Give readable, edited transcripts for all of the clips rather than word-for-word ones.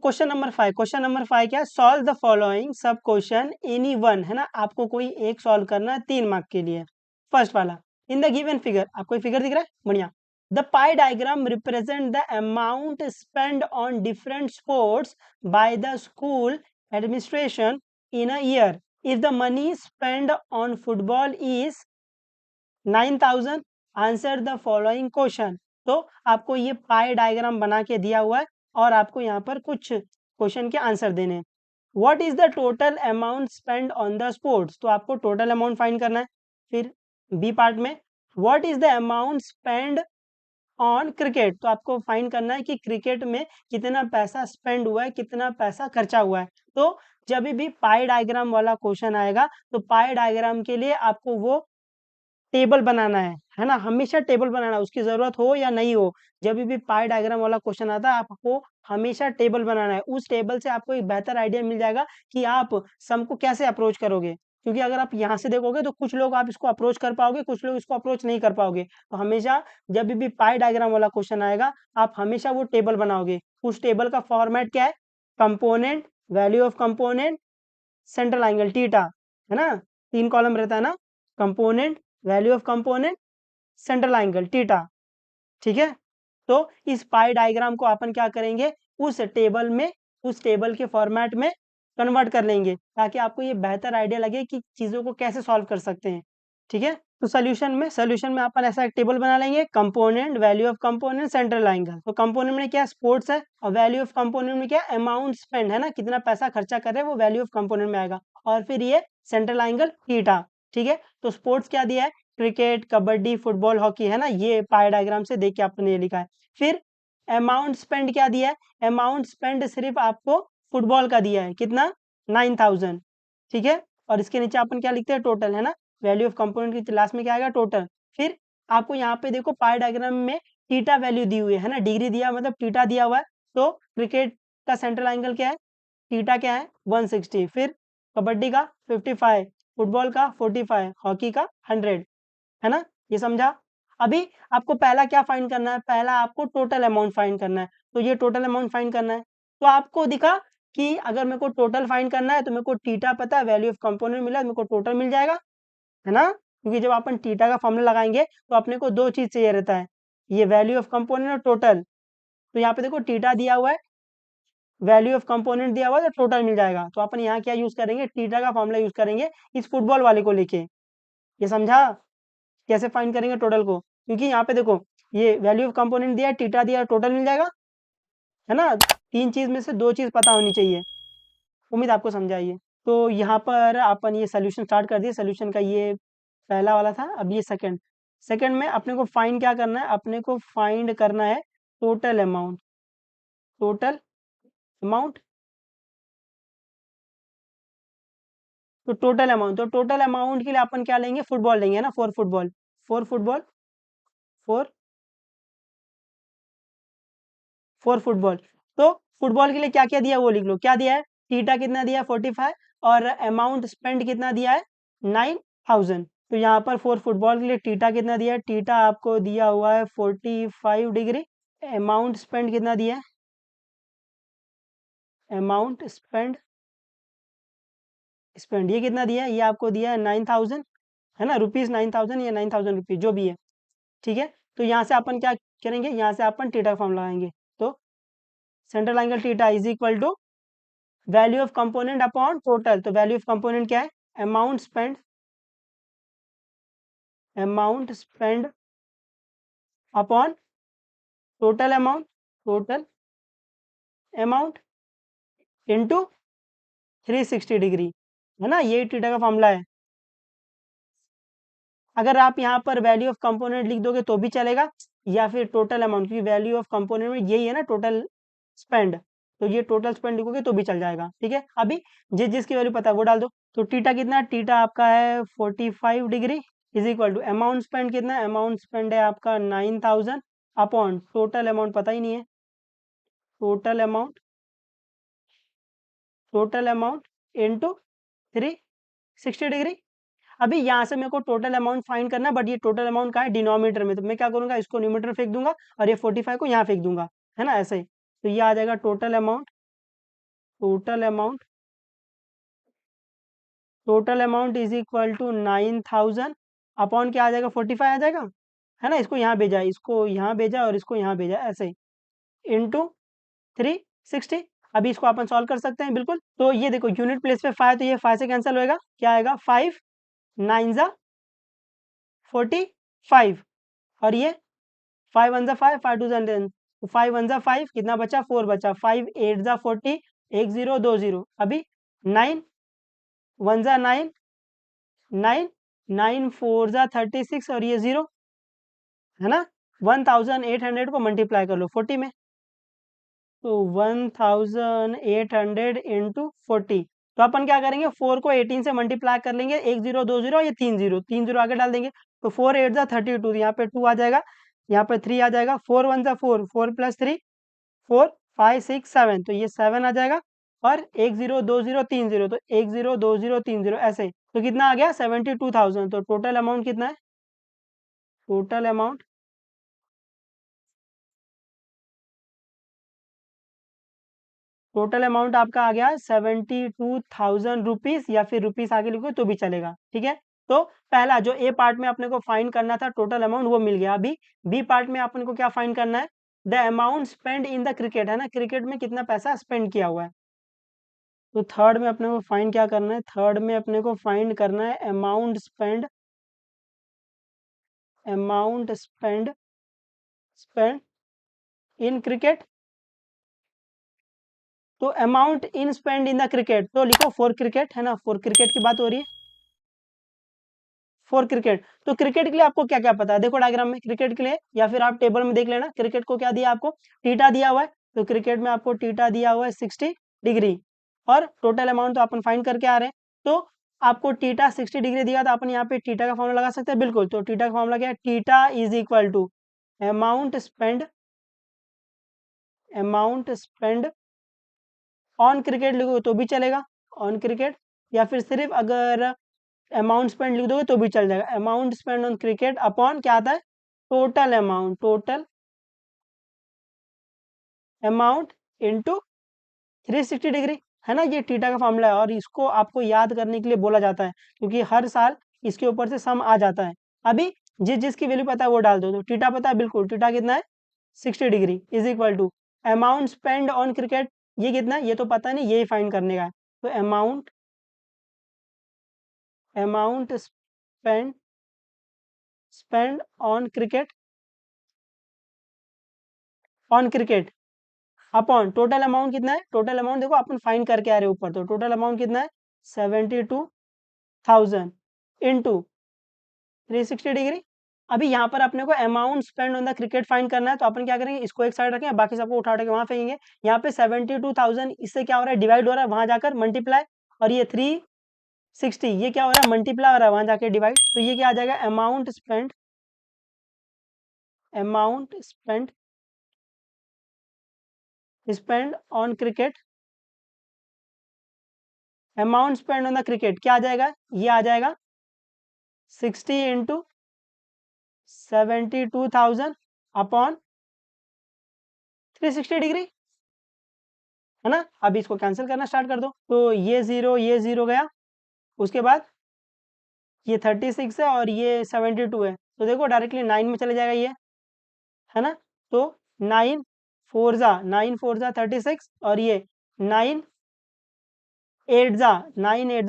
Question number 5 क्या है, solve the following सब क्वेश्चन एनी वन, है ना, आपको कोई एक सॉल्व करना है 3 मार्क के लिए। फर्स्ट वाला, इन द गिवन फिगर, आपको एक फिगर दिख रहा है, बढ़िया। The pi diagram represent the amount spend on different sports by the school administration in a year. If the money spend on football is 9,000, answer the following question. तो आपको ये पाई diagram बना के दिया हुआ है और आपको यहाँ पर कुछ क्वेश्चन के आंसर देने हैं। What is the total amount spend on the sports, तो आपको टोटल अमाउंट फाइंड करना है। फिर बी पार्ट में, what is the amount spend on cricket, तो आपको फाइंड करना है कि क्रिकेट में कितना पैसा स्पेंड हुआ है, कितना पैसा खर्चा हुआ है। तो जब भी पाई डायग्राम वाला क्वेश्चन आएगा तो पाई डायग्राम के लिए आपको वो टेबल बनाना है ना, हमेशा टेबल बनाना है, उसकी जरूरत हो या नहीं हो। जब भी पाई डायग्राम वाला क्वेश्चन आता है आपको हमेशा टेबल बनाना है, उस टेबल से आपको एक बेहतर आइडिया मिल जाएगा कि आप सम को कैसे अप्रोच करोगे। क्योंकि अगर आप यहाँ से देखोगे तो कुछ लोग आप इसको अप्रोच कर पाओगे, कुछ लोग इसको अप्रोच नहीं कर पाओगे। तो हमेशा जब भी पाई डायग्राम वाला क्वेश्चन आएगा आप हमेशा वो टेबल बनाओगे। उस टेबल का फॉर्मेट क्या है, component, value of component, central angle theta, है ना, 3 कॉलम रहता है ना, component, value of component, central angle theta. ठीक है, तो इस पाई डायग्राम को अपन क्या करेंगे, उस टेबल में, उस टेबल के फॉर्मेट में कन्वर्ट कर लेंगे ताकि आपको ये बेहतर आइडिया लगे कि चीज़ों को कैसे सॉल्व कर सकते हैं। ठीक है, तो सोल्यूशन में अपन ऐसा एक टेबल बना लेंगे, component, value of component, central angle. तो कंपोनेंट में क्या, स्पोर्ट्स है, और वैल्यू ऑफ कंपोनेंट में क्या, अमाउंट स्पेंड, है ना, कितना पैसा खर्चा कर रहे हैं वो वैल्यू ऑफ कंपोनेंट में आएगा। और फिर ये सेंट्रल एंगल थीटा। ठीक है, तो स्पोर्ट्स क्या दिया है, क्रिकेट, कबड्डी, फुटबॉल, हॉकी, है ना, ये पाई डायग्राम से देख के आपने ये लिखा है। फिर अमाउंट स्पेंड क्या दिया है, अमाउंट स्पेंड सिर्फ आपको फुटबॉल का दिया है, कितना, 9,000। ठीक है, और इसके नीचे अपन क्या लिखते हैं, टोटल, है ना, वैल्यू ऑफ कंपोनेंट के लास्ट में क्या आएगा, टोटल। फिर आपको यहाँ पे देखो पाई डायग्राम में थीटा वैल्यू दी हुई है ना, डिग्री दिया मतलब थीटा दिया हुआ है। तो क्रिकेट का सेंट्रल एंगल क्या है, थीटा क्या है, 160। फिर कबड्डी का 55, फुटबॉल का 45, हॉकी का 100, है ना, ये समझा। अभी आपको पहला क्या फाइंड करना है, पहला आपको टोटल अमाउंट फाइंड करना है। तो ये टोटल अमाउंट फाइंड करना है, तो आपको दिखा कि अगर मेरे को टोटल फाइंड करना है तो मेरे को थीटा पता है, वैल्यू ऑफ कंपोनेंट मिला, मेरे को टोटल मिल जाएगा, है ना। क्योंकि जब अपन थीटा का फॉर्मूला लगाएंगे तो अपने को दो चीज चाहिए रहता है, ये वैल्यू ऑफ कंपोनेंट और टोटल। तो यहाँ पे देखो थीटा दिया हुआ है, वैल्यू ऑफ कंपोनेंट दिया हुआ है, तो टोटल मिल जाएगा। तो अपन यहाँ क्या यूज करेंगे, थीटा का फॉर्मूला यूज करेंगे इस फुटबॉल वाले को लेके। ये समझा कैसे फाइंड करेंगे टोटल को, क्योंकि यहाँ पे देखो ये वैल्यू ऑफ कंपोनेंट दिया है, थीटा दिया है, टोटल मिल जाएगा, है ना। 3 चीज में से 2 चीज पता होनी चाहिए। उम्मीद आपको समझाइए। तो यहाँ पर अपन ये सोल्यूशन स्टार्ट कर दिए, सोल्यूशन का ये पहला वाला था, अब ये सेकंड। सेकंड में अपने को फाइंड क्या करना है, अपने को फाइंड करना है टोटल अमाउंट, टोटल अमाउंट। तो टोटल अमाउंट के लिए अपन क्या लेंगे, फुटबॉल लेंगे ना, for football, for football, for for football. तो फुटबॉल के लिए क्या क्या दिया है वो लिख लो, क्या दिया है, थीटा कितना दिया है 45, और अमाउंट स्पेंड कितना दिया है 9,000। तो यहाँ पर फॉर फुटबॉल के लिए थीटा कितना दिया है, थीटा आपको दिया हुआ है 45 डिग्री। अमाउंट स्पेंड कितना दिया है, अमाउंट स्पेंड, स्पेंड ये कितना दिया है, ये आपको दिया है 9,000, है ना, रुपीज 9,000 या 9,000 रुपीज जो भी है। ठीक है, तो यहाँ से अपन क्या करेंगे, यहाँ से अपन थीटा का फॉर्म लगाएंगे। तो central angle theta is equal to value of component upon total. तो वैल्यू ऑफ कंपोनेंट क्या है, amount spend, amount spend upon total amount, total amount into 360 degree, है ना, ये थीटा का फॉर्मूला है। अगर आप यहाँ पर वैल्यू ऑफ कंपोनेंट लिख दोगे तो भी चलेगा, या फिर टोटल अमाउंट, क्योंकि वैल्यू ऑफ कंपोनेंट में यही है ना, टोटल स्पेंड। तो ये टोटल स्पेंड लिखोगे तो भी चल जाएगा। ठीक है, अभी जिस जिसकी वैल्यू पता है वो डाल दो। तो थीटा कितना है, थीटा आपका है 45 degree, is equal to amount spend कितना है, अमाउंट स्पेंड है आपका 9,000 अपॉन टोटल अमाउंट पता ही नहीं है, total amount, total amount into 360 degree. अभी यहाँ से मेरे को टोटल अमाउंट फाइंड करना है, बट ये टोटल अमाउंट का है डिनोमिनेटर में, तो मैं क्या करूंगा, इसको न्यूमरेटर फेंक दूंगा और ये 45 को यहाँ फेंक दूंगा, है ना, ऐसे ही। तो ये आ जाएगा total amount total amount is equal to 9000 upon क्या आ जाएगा 45 आ जाएगा, है ना। इसको यहाँ भेजा, इसको यहाँ भेजा और इसको यहाँ भेजा, ऐसे इंटू 360। अभी इसको अपन सॉल्व कर सकते हैं बिल्कुल। तो ये देखो यूनिट प्लेस पे 5, तो ये 5 से कैंसिल होएगा, क्या आएगा 5 9 जा 45 और ये 5 1 जा 5 5 2 जा 10, 5 1 जा 5 कितना बचा 4 बचा, 5 8 जा 40 1 0 2 0, अभी 9 1 जा 9 9 9 4 जा 36 और ये 0, है ना। 1800 को मल्टीप्लाई कर लो 40 में, तो 1800 इंटू 40। तो अपन क्या करेंगे 4 को 18 से मल्टीप्लाई कर लेंगे, 1 0 2 0 ये 3 0 3 0 आगे डाल देंगे, तो 4 8 जा 32, यहाँ पे 2 आ जाएगा, यहाँ पे 3 आ जाएगा, 4 1 जा 4 4 प्लस 3 4 5 6 7, तो ये 7 आ जाएगा, और 1 0 2 0 3 0, तो 1 0 2 0 3 0 ऐसे, तो कितना आ गया 72,000। तो टोटल अमाउंट कितना है, टोटल अमाउंट आपका आ गया 72,000 रुपीज, या फिर रुपीस आगे लिखो तो भी चलेगा, ठीक है। तो पहला जो ए पार्ट में अपने को फाइंड करना था टोटल अमाउंट, वो मिल गया। अभी बी पार्ट में अपने को क्या फाइंड करना है, the amount spend in the cricket, है ना, क्रिकेट में कितना पैसा स्पेंड किया हुआ है। तो थर्ड में अपने को फाइंड क्या करना है, थर्ड में अपने को फाइंड करना है अमाउंट स्पेंड इन क्रिकेट। तो amount in spend in the cricket, तो लिखो फॉर क्रिकेट, है ना, फॉर क्रिकेट की बात हो रही है, फॉर क्रिकेट। तो क्रिकेट के लिए आपको क्या क्या पता है, देखो डायग्राम में क्रिकेट के लिए, या फिर आप टेबल में देख लेना, क्रिकेट को क्या दिया आपको, टीटा दिया हुआ है, तो क्रिकेट में आपको टीटा दिया हुआ है 60 डिग्री, और टोटल अमाउंट तो अपन फाइंड करके आ रहे हैं। तो आपको टीटा 60 डिग्री दिया, तो अपन यहाँ पे टीटा का फॉर्मूला लगा सकते हैं बिल्कुल। तो टीटा का फॉर्मूला क्या है, theta is equal to amount spend on cricket लिखोगे तो भी चलेगा, ऑन क्रिकेट, या फिर सिर्फ अगर अमाउंट स्पेंड लिख दोगे तो भी चल जाएगा, amount spend on cricket upon क्या आता है, टोटल अमाउंट इनटू 360 डिग्री, है ना। ये टीटा का फॉर्मूला है, और इसको आपको याद करने के लिए बोला जाता है, क्योंकि हर साल इसके ऊपर से सम आ जाता है। अभी जिसकी वैल्यू पता है वो डाल दो, तो टीटा पता है बिल्कुल, टीटा कितना है 60 degree is equal to amount spend on cricket, ये कितना है ये तो पता नहीं, यही फाइंड करने का है। तो amount spend on cricket upon total amount कितना है, टोटल अमाउंट देखो अपन फाइंड करके आ रहे हैं ऊपर, तो टोटल अमाउंट कितना है 72,000 इंटू 360 डिग्री। अभी यहाँ पर अपने को amount spend on the cricket find करना है, तो अपन क्या करेंगे, इसको एक साइड रखें, बाकी सबको उठा के वहां फेंकेंगे। यहाँ पे 72,000 इससे क्या हो रहा है, डिवाइड हो रहा है, वहां जाकर मल्टीप्लाई, और ये 360 ये क्या हो रहा है, मल्टीप्लाई हो रहा है, वहां जाके डिवाइड, तो ये क्या आ जाएगा amount spend on cricket, amount spend on the cricket क्या आ जाएगा, ये आ जाएगा 60 इंटू 72,000 अपॉन 360 डिग्री, है ना। अब इसको कैंसिल करना स्टार्ट कर दो, तो ये 0 गया, उसके बाद ये 36 है और ये 72 है, तो देखो डायरेक्टली 9 में चले जाएगा ये, है ना। तो 9 4 जा 36, और ये 9 8 जा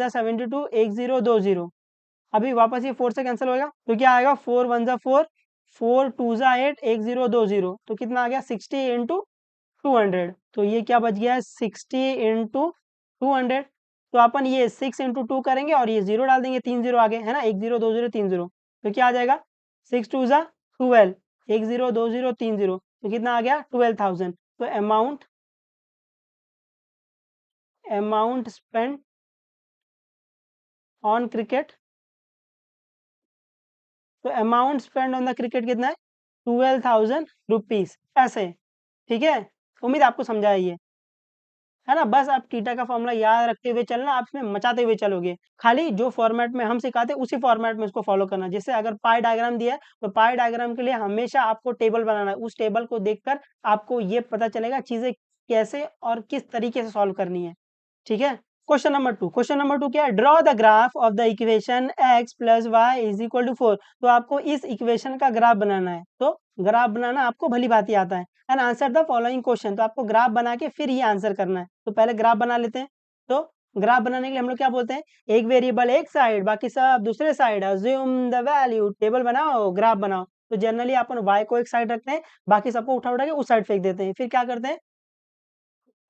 72 1 0 2 0, अभी वापस ये 4 से कैंसिल होएगा, तो क्या आएगा 4 1 जा 4 4 2 जा 8 1 0 2 0, तो कितना आ गया 60 इंटू 200, तो ये क्या बच गया है 60 इंटू 200। तो अपन ये 6 इंटू 2 करेंगे और ये 0 डाल देंगे, 3 0 आगे, है ना, 1 0 2 0 3 0, तो क्या आ जाएगा 6 2 जा 12 1 0 2 0 3 0, तो कितना आ गया 12,000। तो अमाउंट स्पेंड ऑन क्रिकेट, तो amount spend on the cricket कितना है 12,000 रुपीज, ऐसे, ठीक है। उम्मीद आपको समझा है ये, है ना। बस आप टीटा का फॉर्मूला याद रखते हुए चलना, आप इसमें मचाते हुए चलोगे, खाली जो फॉर्मेट में हम सिखाते हैं उसी फॉर्मेट में इसको फॉलो करना। जैसे अगर पाई डायग्राम दिया है, तो पाई डायग्राम के लिए हमेशा आपको टेबल बनाना है, उस टेबल को देखकर आपको ये पता चलेगा चीजें कैसे और किस तरीके से सॉल्व करनी है। ठीक है। क्वेश्चन नंबर टू क्या है, draw the graph of the equation x plus y is equal to 4। तो आपको इस इक्वेशन का ग्राफ बनाना है, तो ग्राफ बनाना आपको भली भांति आता है and answer the following question. तो आपको ग्राफ बना के फिर ये आंसर करना है। तो पहले ग्राफ बना लेते हैं। तो ग्राफ बनाने के लिए हम लोग क्या बोलते हैं, एक वेरिएबल एक साइड बाकी सब दूसरे side, assume the value, table बनाओ ग्राफ बनाओ। तो जनरली अपन y को एक साइड रखते हैं, बाकी सबको उठा उठा के उस साइड फेंक देते हैं। फिर क्या करते हैं,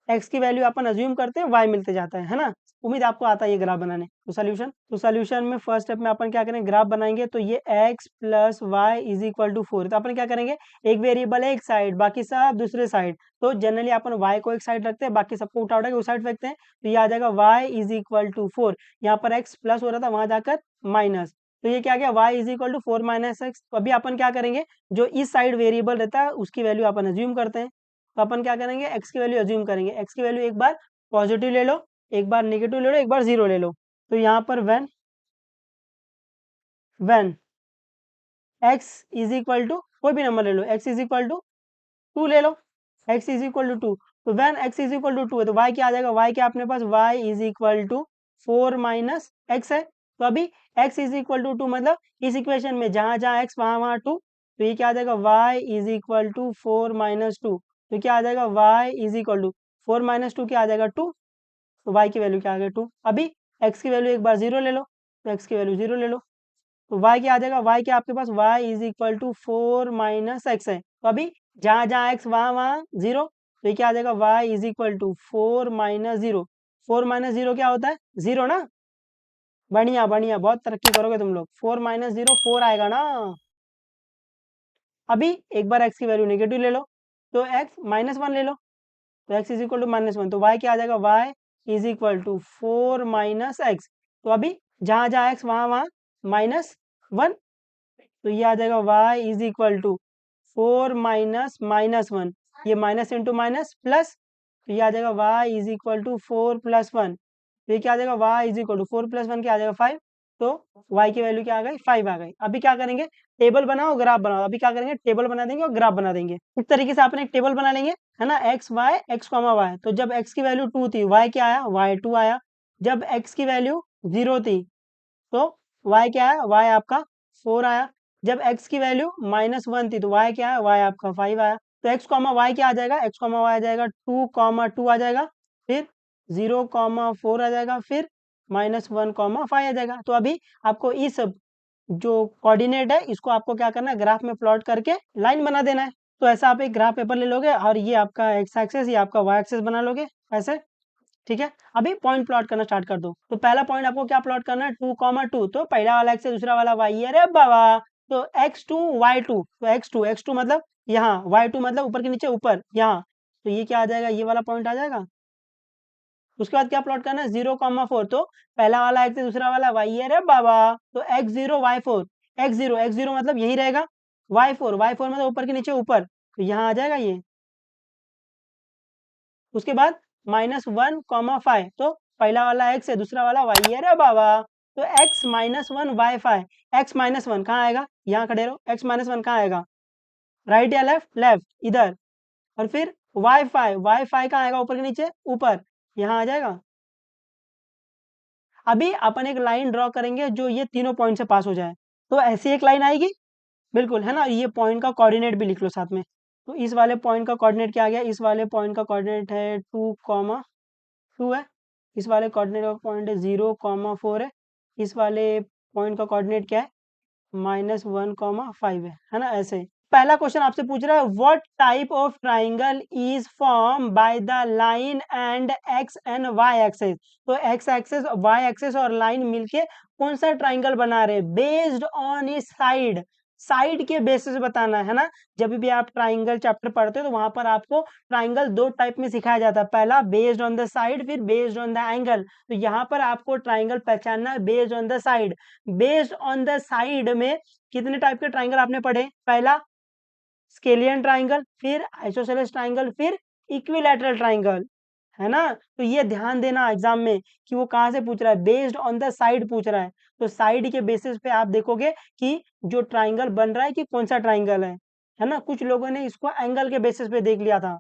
x की वैल्यू अपन अज्यूम करते हैं, y मिलते जाता है ना। उम्मीद आपको आता है ये ग्राफ बनाने। तो सोल्यूशन में फर्स्ट स्टेप में अपन क्या करेंगे, ग्राफ बनाएंगे। तो ये x plus y is equal to 4। तो अपन क्या करेंगे, एक वेरिएबल एक साइड बाकी सब दूसरे साइड। तो जनरली अपन y को एक साइड रखते हैं, बाकी सबको उठा उठा के उस साइड फेंकते हैं। तो ये आ जाएगा y इज इक्वल टू 4। यहाँ पर x प्लस हो रहा था, वहां जाकर माइनस। तो ये क्या गया, y is equal to 4 minus x. तो अभी अपन क्या करेंगे, जो इस साइड वेरिएबल रहता है उसकी वैल्यू अपन अज्यूम करते हैं। तो अपन क्या करेंगे, x की वैल्यू अज्यूम करेंगे। x की वैल्यू एक बार पॉजिटिव ले लो, एक बार नेगेटिव ले लो, एक बार जीरो ले लो। तो यहाँ पर when when x is equal to, कोई भी नंबर ले लो, x इज इक्वल टू 2 ले लो, x इज इक्वल टू 2। तो when x is equal to 2 है तो y क्या आ जाएगा, y क्या अपने पास y is equal to 4 minus x है। तो अभी x इज इक्वल टू 2 मतलब इस इक्वेशन में जहां जहां x वहां वहां 2। तो ये क्या आ जाएगा, y is equal to 4 minus 2। तो क्या आ जाएगा, y is equal to 4 minus 2 क्या आ जाएगा 2। तो y की वैल्यू क्या आ गई 2। अभी x की वैल्यू एक बार 0 ले लो, तो x की वैल्यू 0 ले लो। तो y क्या आ जाएगा, y क्या आपके पास y is equal to 4 minus x है। तो अभी जहाँ जहाँ x वहाँ वहाँ 0। तो ये क्या आ जाएगा, y is equal to 4 minus 0। 4 minus 0 क्या होता है, 0 ना। बढ़िया बढ़िया, बहुत तरक्की करोगे तुम लोग। 4 माइनस 0 4 आएगा ना। अभी एक बार x की वैल्यू नेगेटिव ले लो, तो x माइनस 1 ले लो। तो x is equal to minus 1। तो y क्या आ जाएगा, y is equal to 4 minus x. तो अभी जहाँ जहाँ x वहाँ वहाँ माइनस 1। तो ये आ जाएगा y is equal to 4 minus minus 1। ये माइनस इंटू माइनस प्लस। तो ये आ जाएगा y is equal to 4 plus 1। तो ये क्या आ जाएगा, y is equal to 4 plus 1 क्या आ जाएगा 5। तो y की वैल्यू क्या आ गई, 5 आ गई। अभी क्या करेंगे, टेबल बनाओ ग्राफ बनाओ। अभी क्या करेंगे, टेबल बना देंगे और ग्राफ बना देंगे। इस तरीके से आपने एक टेबल बना लेंगे, है ना, x y x comma y. तो जब x की वैल्यू 2 थी, y क्या आया, y 2 आया। जब x की वैल्यू 0 थी तो y क्या है, y आपका 4 आया। जब x की वैल्यू माइनस 1 थी तो y क्या है, y आपका 5 आया। तो x कॉमा वाई क्या आ जाएगा, x कॉमा वाई आ जाएगा 2 कॉमा 2 आ जाएगा, फिर 0 कॉमा 4 आ जाएगा, फिर माइनस 1 कॉमा 5 आ जाएगा। तो अभी आपको इस जो कोऑर्डिनेट है इसको आपको क्या करना है, ग्राफ में प्लॉट करके लाइन बना देना है। तो ऐसा आप एक ग्राफ पेपर ले लोगे और ये आपका एक्स एक्सेस, ये आपका वाई एक्सेस बना लोगे ऐसे। ठीक है, अभी पॉइंट प्लॉट करना स्टार्ट कर दो। तो पहला पॉइंट आपको क्या प्लॉट करना है, 2 2। तो पहला वाला एक्स है, दूसरा वाला वाई है, अरे बाबा। तो x2 y2। तो x2 मतलब यहाँ, y2 मतलब ऊपर के नीचे ऊपर यहाँ। तो ये क्या आ जाएगा, ये वाला पॉइंट आ जाएगा। उसके बाद क्या प्लॉट करना है, 0 4। तो पहला वाला एक्स है, दूसरा वाला वाई है, अरे बाबा। तो x0 y4। x0 मतलब यही रहेगा, y4 मतलब ऊपर के नीचे ऊपर। तो यहाँ आ जाएगा ये। उसके बाद -1 5। तो पहला वाला x है, दूसरा वाला y है, रे बाबा। तो x -1 y5। x-1 कहाँ आएगा, यहाँ खड़े रहो, x-1 कहाँ आएगा, राइट या लेफ्ट, लेफ्ट इधर। और फिर y5 कहाँ आएगा, ऊपर के नीचे ऊपर, यहाँ आ जाएगा। अभी अपन एक लाइन ड्रॉ करेंगे जो ये तीनों पॉइंट से पास हो जाए। तो ऐसी एक लाइन आएगी, बिल्कुल, है ना। ये पॉइंट का कोऑर्डिनेट भी लिख लो साथ में। तो इस वाले पॉइंट का कोऑर्डिनेट क्या आ गया, इस वाले पॉइंट का कोऑर्डिनेट है 2 है। इस वाले कोऑर्डिनेट का पॉइंट है 0 4 है। इस वाले पॉइंट का कोऑर्डिनेट क्या है, -1 5 है ना, ऐसे। पहला क्वेश्चन आपसे पूछ रहा है, what type of triangle is form by the line and x and y axes. तो एक्स एक्सेस वाई एक्सेस और लाइन मिलके कौन सा ट्राइंगल बना रहे, बेस्ड ऑन इस साइड। साइड के बेसिस बताना है ना। जब भी आप ट्राइंगल चैप्टर पढ़ते हो तो वहां पर आपको ट्राइंगल दो टाइप में सिखाया जाता है, पहला बेस्ड ऑन द साइड, फिर बेस्ड ऑन द एंगल। तो यहाँ पर आपको ट्राइंगल पहचानना है based on the side. Based on the side में कितने टाइप के ट्राइंगल आपने पढ़े, पहला स्केलियन ट्राइंगल, फिर आइसोसेलेस ट्राइंगल, फिर इक्विलैटरल ट्राइंगल, है ना। तो ये ध्यान देना एग्जाम में कि वो कहाँ से पूछ रहा है, बेस्ड ऑन द साइड पूछ रहा है। तो साइड के बेसिस पे आप देखोगे कि जो ट्राइंगल बन रहा है कि कौन सा ट्राइंगल है ना। कुछ लोगों ने इसको एंगल के बेसिस पे देख लिया था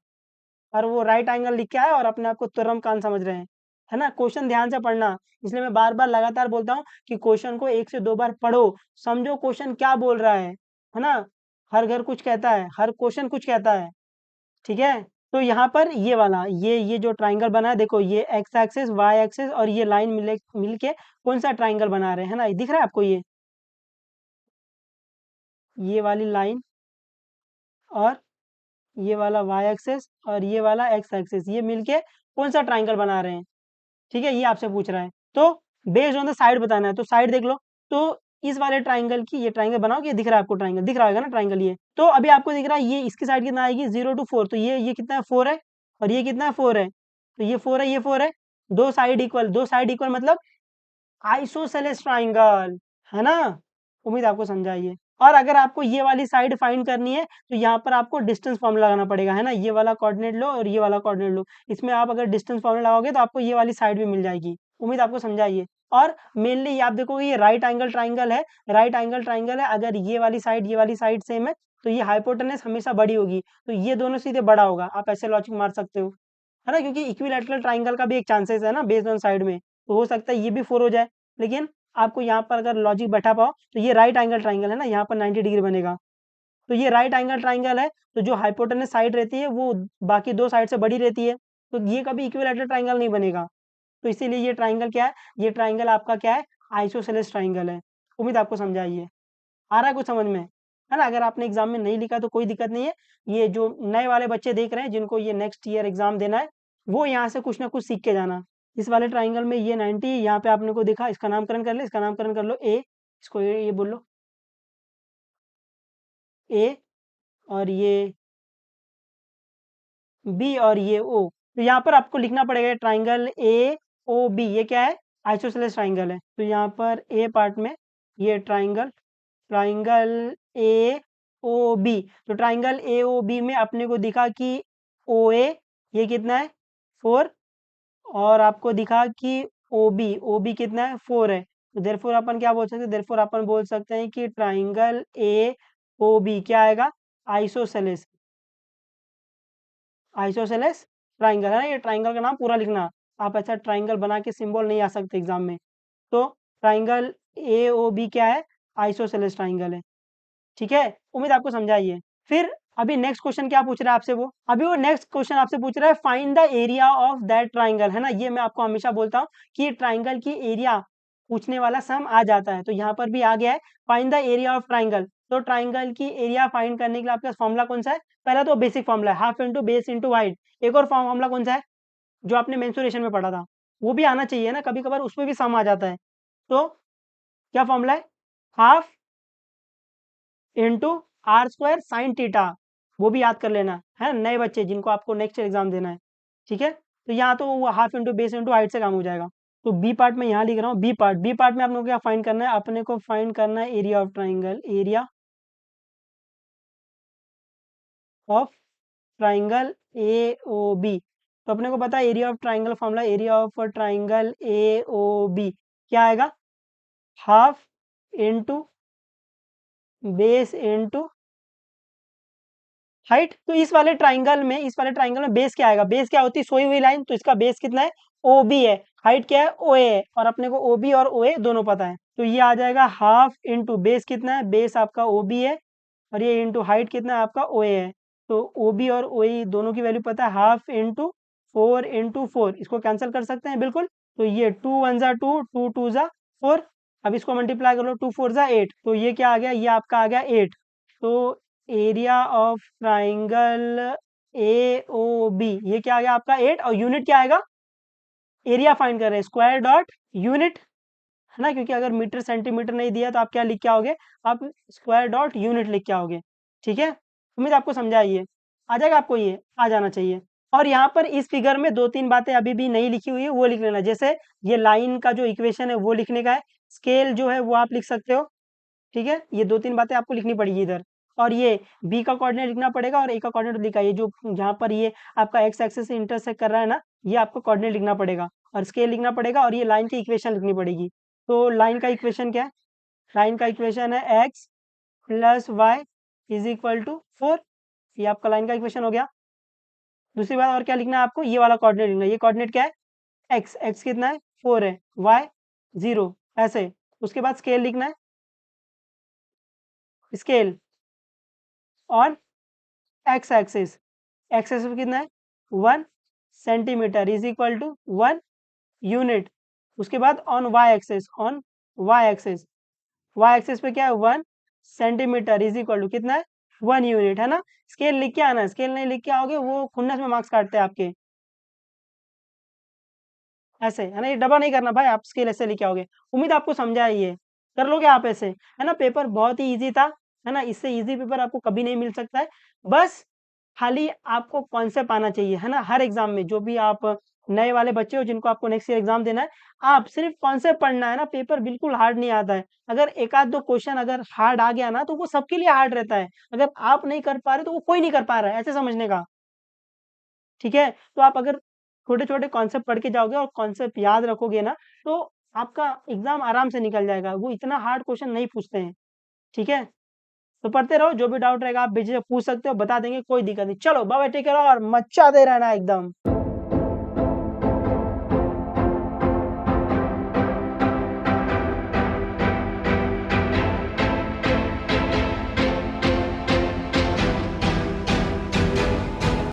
और वो राइट एंगल लिख के आए और अपने आप को तुर्रम कान समझ रहे हैं, है ना, क्वेश्चन ध्यान से पढ़ना, इसलिए मैं बार बार लगातार बोलता हूँ कि क्वेश्चन को 1 से 2 बार पढ़ो, समझो क्वेश्चन क्या बोल रहा है ना। हर घर कुछ कहता है, हर क्वेश्चन कुछ कहता है, ठीक है। तो यहाँ पर ये वाला ये जो ट्राइंगल बना है, देखो ये एक्स एक्सिस वाई एक्सिस और ये लाइन मिलके कौन सा ट्राइंगल बना रहे हैं, है ना, दिख रहा है आपको ये वाली लाइन और ये वाला वाई एक्सिस और ये वाला एक्स एक्सिस, ये मिलके कौन सा ट्राइंगल बना रहे हैं, ठीक है, ये आपसे पूछ रहा है। तो बेस्ड ऑन द साइड बताना है, तो साइड देख लो। तो इस वाले ट्राइंगल की ये ट्राइंगल बनाओ, ये दिख रहा है आपको, ट्राइंगल दिख रहा होगा ना, ट्राइंगल ये। तो अभी आपको दिख रहा है ये इसकी साइड कितना आएगी, 0 to 4, तो ये कितना है, 4 है, और ये कितना है, 4 है, तो ये 4 है, ये 4 है, दो साइड इक्वल मतलब आइसोसेलेस ट्राइंगल, है ना। उम्मीद आपको समझा ये। और अगर आपको ये वाली साइड फाइंड करनी है तो यहाँ पर आपको डिस्टेंस फॉर्मूला लगाना पड़ेगा, है ना, ये वाला कोऑर्डिनेट लो और ये वाला कोऑर्डिनेट लो, इसमें आप अगर डिस्टेंस फॉर्मूला लगाओगे तो आपको ये वाली साइड भी मिल जाएगी। उम्मीद आपको समझा ये। और मेनली आप देखोगे ये राइट एंगल ट्राइंगल है, राइट एंगल ट्राइंगल है, अगर ये वाली साइड सेम है तो ये हाइपोटेनस हमेशा बड़ी होगी, तो ये दोनों सीधे बड़ा होगा, आप ऐसे लॉजिक मार सकते हो, है ना, क्योंकि इक्विलैटरल ट्राइंगल का भी एक चांसेस है ना बेस्ड ऑन साइड में, तो हो सकता है ये भी 4 हो जाए। लेकिन आपको यहाँ पर अगर लॉजिक बैठा पाओ तो ये राइट एंगल ट्राइंगल है ना, यहाँ पर 90 डिग्री बनेगा, तो ये राइट एंगल ट्राइंगल है, तो जो हाइपोटेनस साइड रहती है वो बाकी दो साइड से बड़ी रहती है, तो ये कभी इक्विलैटरल ट्राइंगल नहीं बनेगा। तो इसीलिए ये ट्राइंगल क्या है, ये ट्राइंगल आपका क्या है, आइसोसेलेस ट्राइंगल है। उम्मीद आपको समझाइए, आ रहा है कुछ समझ में, है ना। अगर आपने एग्जाम में नहीं लिखा तो कोई दिक्कत नहीं है, ये जो नए वाले बच्चे देख रहे हैं जिनको ये नेक्स्ट ईयर एग्जाम देना है, वो यहाँ से कुछ ना कुछ सीख के जाना। इस वाले ट्राइंगल में ये 90, यहाँ पे आपने को देखा, इसका नामकरण कर ले, इसका नामकरण कर लो ए, इसको ये बोल लो ए, और ये बी, और ये ओ। तो यहाँ पर आपको लिखना पड़ेगा ट्राइंगल ए ओ बी, ये क्या है, आइसोसेलेस ट्राइंगल है। तो यहाँ पर ए पार्ट में ये triangle triangle A O B, तो ट्राइंगल ए ओ बी में अपने को दिखा कि ओ ए ये कितना है, 4, और आपको दिखा कि ओ बी कितना है, 4 है, तो देयरफॉर अपन क्या बोल सकते हैं, देयरफॉर अपन बोल सकते हैं कि ट्राइंगल ए ओ बी क्या आएगा, आइसोसेलेस, आइसोसेलेस ट्राइंगल, है ना। ये ट्राइंगल का नाम पूरा लिखना, आप ऐसा ट्राइंगल बना के सिंबल नहीं आ सकते एग्जाम में। तो ट्राइंगल ए ओ बी क्या है, आइसोसेलेस ट्राइंगल है, ठीक है। उम्मीद आपको समझाइए। फिर अभी नेक्स्ट क्वेश्चन क्या पूछ रहा है आपसे, वो अभी वो नेक्स्ट क्वेश्चन आपसे पूछ रहा है find the area of that triangle, है ना। ये मैं आपको हमेशा बोलता हूँ कि ट्राइंगल की एरिया पूछने वाला सम आ जाता है, तो यहाँ पर भी आ गया है, find the area of triangle. तो ट्राइंगल की एरिया फाइंड करने के लिए आपके पास फॉर्मूला कौन सा है, पहला तो बेसिक फॉर्मूला है half into base into height, एक और फॉर्मूला कौन सा है जो आपने मेंसुरेशन में पढ़ा था, वो भी आना चाहिए ना, कभी कभार उसमें भी सम आ जाता है। तो क्या फॉर्मूला है, half into r square sine theta, वो भी याद कर लेना है नए बच्चे जिनको आपको नेक्स्ट एग्जाम देना है, ठीक है। तो यहाँ तो वो half into base into height से काम हो जाएगा। तो बी पार्ट में यहाँ लिख रहा हूँ, बी पार्ट में आपको क्या फाइंड करना है, अपने को फाइंड करना है area of triangle, area of triangle A O B. तो अपने को पता है area of triangle formula, area of triangle A O B क्या आएगा, half into base into height. तो इस वाले ट्राइंगल में बेस क्या आएगा, बेस क्या होती है, सोई हुई लाइन, तो इसका बेस कितना है, ओ बी है, हाइट क्या है, ओ ए है, और अपने को ओ बी और ओ ए दोनों पता है, तो ये आ जाएगा हाफ इंटू बेस कितना है, बेस आपका ओ बी है, और ये इंटू हाइट कितना है आपका ओ ए है। तो ओ बी और ओ ए दोनों की वैल्यू पता है, हाफ इंटू फोर, इसको कैंसिल कर सकते हैं बिल्कुल। तो ये 2 1 ज़ा 2, 2 2 ज़ा 4, अब इसको मल्टीप्लाई कर लो, 2 4 ज़ा 8, तो ये क्या आ गया, ये आपका आ गया 8। तो area of triangle A O B ये क्या आ गया आपका 8, और यूनिट क्या आएगा, एरिया फाइंड कर रहे हैं, स्क्वायर डॉट यूनिट, है ना, क्योंकि अगर मीटर सेंटीमीटर नहीं दिया तो आप क्या लिख के आओगे, आप स्क्वायर डॉट यूनिट लिख के आओगे, ठीक है। उम्मीद आपको समझाइए, आ जाएगा आपको, ये आ जाना चाहिए। और यहाँ पर इस फिगर में 2 3 बातें अभी भी नहीं लिखी हुई है, वो लिख लेना, जैसे ये लाइन का जो इक्वेशन है वो लिखने का है, स्केल जो है वो आप लिख सकते हो, ठीक है। ये 2 3 बातें आपको लिखनी पड़ेगी इधर, और ये बी का कोऑर्डिनेट लिखना पड़ेगा और ए का कोऑर्डिनेट लिखा, ये जो जहाँ पर ये आपका एक्स एक्सिस से इंटरसेक्ट कर रहा है ना, ये आपको कोऑर्डिनेट लिखना पड़ेगा और स्केल लिखना पड़ेगा, और ये लाइन की इक्वेशन लिखनी पड़ेगी। तो लाइन का इक्वेशन क्या है, लाइन का इक्वेशन है x plus y is equal to 4, ये आपका लाइन का इक्वेशन हो गया। दूसरी बात और क्या लिखना है आपको, ये वाला कोऑर्डिनेट लिखना है, ये कोऑर्डिनेट क्या है, एक्स कितना है 4 है, वाई 0 ऐसे। उसके बाद स्केल लिखना है, scale on x axis, x axis कितना है 1 centimetre is equal to 1 unit. उसके बाद on y axis, on y axis, y axis पे क्या है 1 सेंटीमीटर इज इक्वल टू कितना है 1 यूनिट, है ना। स्केल लिख के आना, स्केल नहीं लिख के आओगे वो खुन्नस में मार्क्स काटते हैं आपके, ऐसे है ना। ये डबल नहीं करना भाई, आप स्केल ऐसे लेके आओगे। उम्मीद आपको समझा है ये, कर लोगे आप ऐसे, है ना। पेपर बहुत ही ईज़ी था, है ना। इससे ईज़ी पेपर आपको कभी नहीं मिल सकता है। बस खाली आपको कॉन्सेप्ट आना चाहिए, है ना। हर एग्ज़ाम में जो भी आप नए वाले बच्चे हो जिनको आपको नेक्स्ट ईयर एग्ज़ाम देना है, आप सिर्फ़ कॉन्सेप्ट पढ़ना है ना, पेपर बिल्कुल हार्ड नहीं आता है। अगर 1 आध 2 क्वेश्चन अगर हार्ड आ गया ना, तो वो सबके लिए हार्ड रहता है। अगर आप नहीं कर पा रहे, तो वो कोई नहीं कर पा रहा है, ऐसे समझने का। ठीक है? तो आप अगर छोटे-छोटे कॉन्सेप्ट पढ़ के जाओगे और कॉन्सेप्ट याद रखोगे ना, तो आपका एग्ज़ाम आराम से निकल जाएगा। वो इतना हार्ड क्वेश्चन नहीं पूछते हैं, ठीक है? तो पढ़ते रहो, जो भी डाउट रहेगा आप बेझिझक पूछ सकते हो, बता देंगे, कोई दिक्कत नहीं। चलो बाय-बाय, टेक केयर और मचा दे रहना एकदम।